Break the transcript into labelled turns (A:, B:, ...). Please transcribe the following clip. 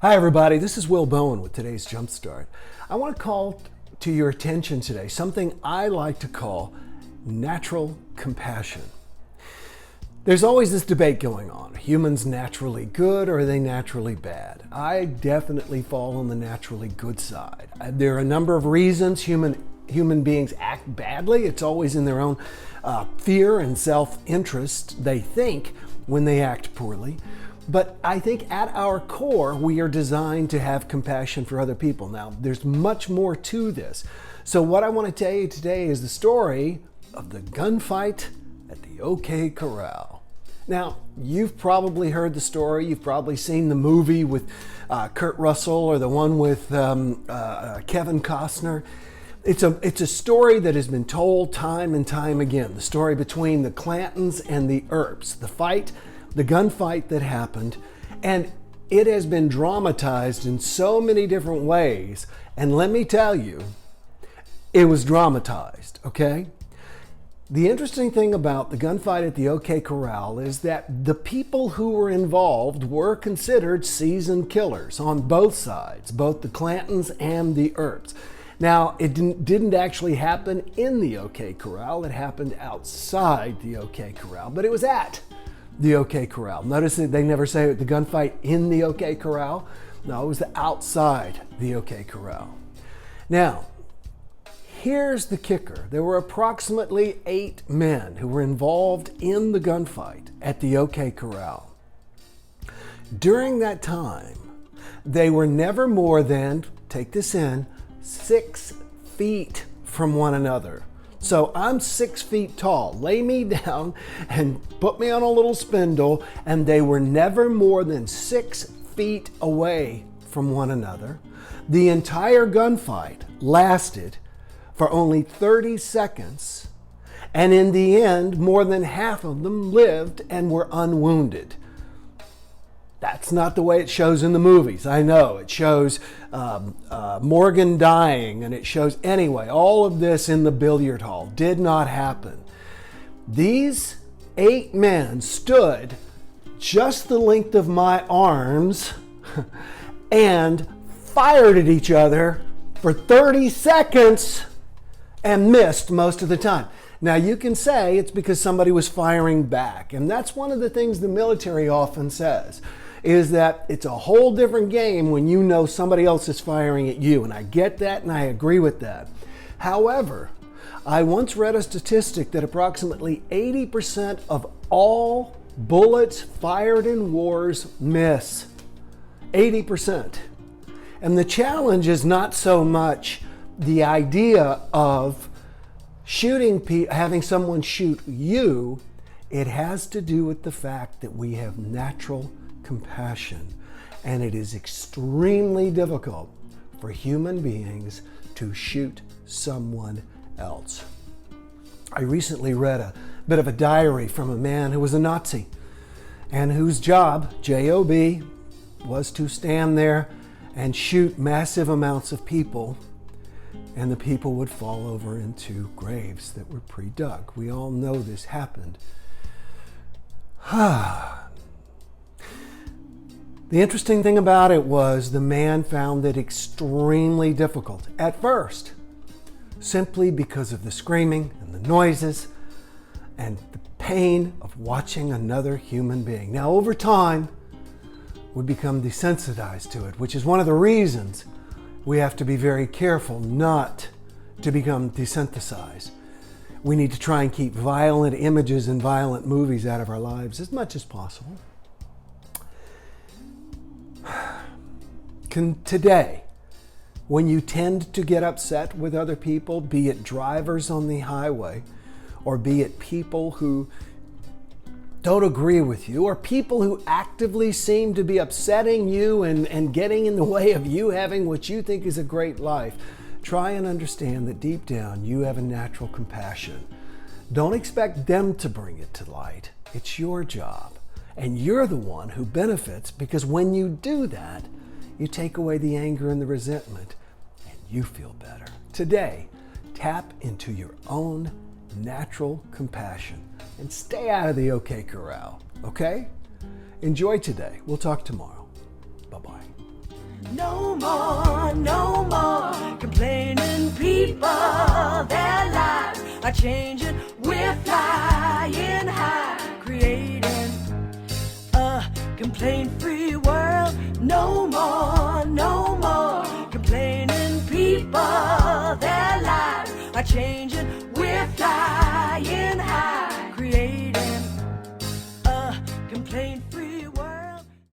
A: Hi everybody, this is Will Bowen with today's Jumpstart. I want to call to your attention today something I like to call natural compassion. There's always this debate going on. Are humans naturally good or are they naturally bad? I definitely fall on the naturally good side. There are a number of reasons human beings act badly. It's always in their own fear and self-interest, they think, when they act poorly. But I think at our core, we are designed to have compassion for other people. Now, there's much more to this. So what I want to tell you today is the story of the gunfight at the OK Corral. Now, you've probably heard the story. You've probably seen the movie with Kurt Russell or the one with Kevin Costner. It's a story that has been told time and time again. The story between the Clantons and the Earps. The gunfight that happened, and it has been dramatized in so many different ways. And let me tell you, it was dramatized, okay? The interesting thing about the gunfight at the OK Corral is that the people who were involved were considered seasoned killers on both sides, both the Clantons and the Earps. Now, it didn't actually happen in the OK Corral. It happened outside the OK Corral, but it was at the OK Corral. Notice that they never say the gunfight in the OK Corral. No, it was outside the OK Corral. Now, here's the kicker. There were approximately 8 men who were involved in the gunfight at the OK Corral. During that time, they were never more than, take this in, 6 feet from one another. So I'm 6 feet tall. Lay me down and put me on a little spindle, and they were never more than 6 feet away from one another. The entire gunfight lasted for only 30 seconds, and in the end, more than half of them lived and were unwounded. That's not the way it shows in the movies. I know it shows Morgan dying, and it shows, anyway, all of this in the billiard hall did not happen. These 8 men stood just the length of my arms and fired at each other for 30 seconds and missed most of the time. Now, you can say it's because somebody was firing back, and that's one of the things the military often says, is that it's a whole different game when you know somebody else is firing at you. And I get that, and I agree with that. However, I once read a statistic that approximately 80% of all bullets fired in wars miss. 80%. And the challenge is not so much the idea of having someone shoot you. It has to do with the fact that we have natural compassion, and it is extremely difficult for human beings to shoot someone else. I recently read a bit of a diary from a man who was a Nazi and whose job, J-O-B, was to stand there and shoot massive amounts of people, and the people would fall over into graves that were pre-dug. We all know this happened. The interesting thing about it was the man found it extremely difficult at first, simply because of the screaming and the noises and the pain of watching another human being. Now, over time, we become desensitized to it, which is one of the reasons we have to be very careful not to become desensitized. We need to try and keep violent images and violent movies out of our lives as much as possible. Today, when you tend to get upset with other people, be it drivers on the highway, or be it people who don't agree with you, or people who actively seem to be upsetting you and getting in the way of you having what you think is a great life, try and understand that deep down you have a natural compassion. Don't expect them to bring it to light. It's your job. And you're the one who benefits, because when you do that, you take away the anger and the resentment, and you feel better. Today, tap into your own natural compassion and stay out of the OK Corral, okay? Enjoy today. We'll talk tomorrow. Bye-bye.
B: No more, no more complaining people. Their lives are changing. We're flying high, creating a complaint-free world. No more, no more complaining people. Their lives are changing. We're flying high, creating a complaint-free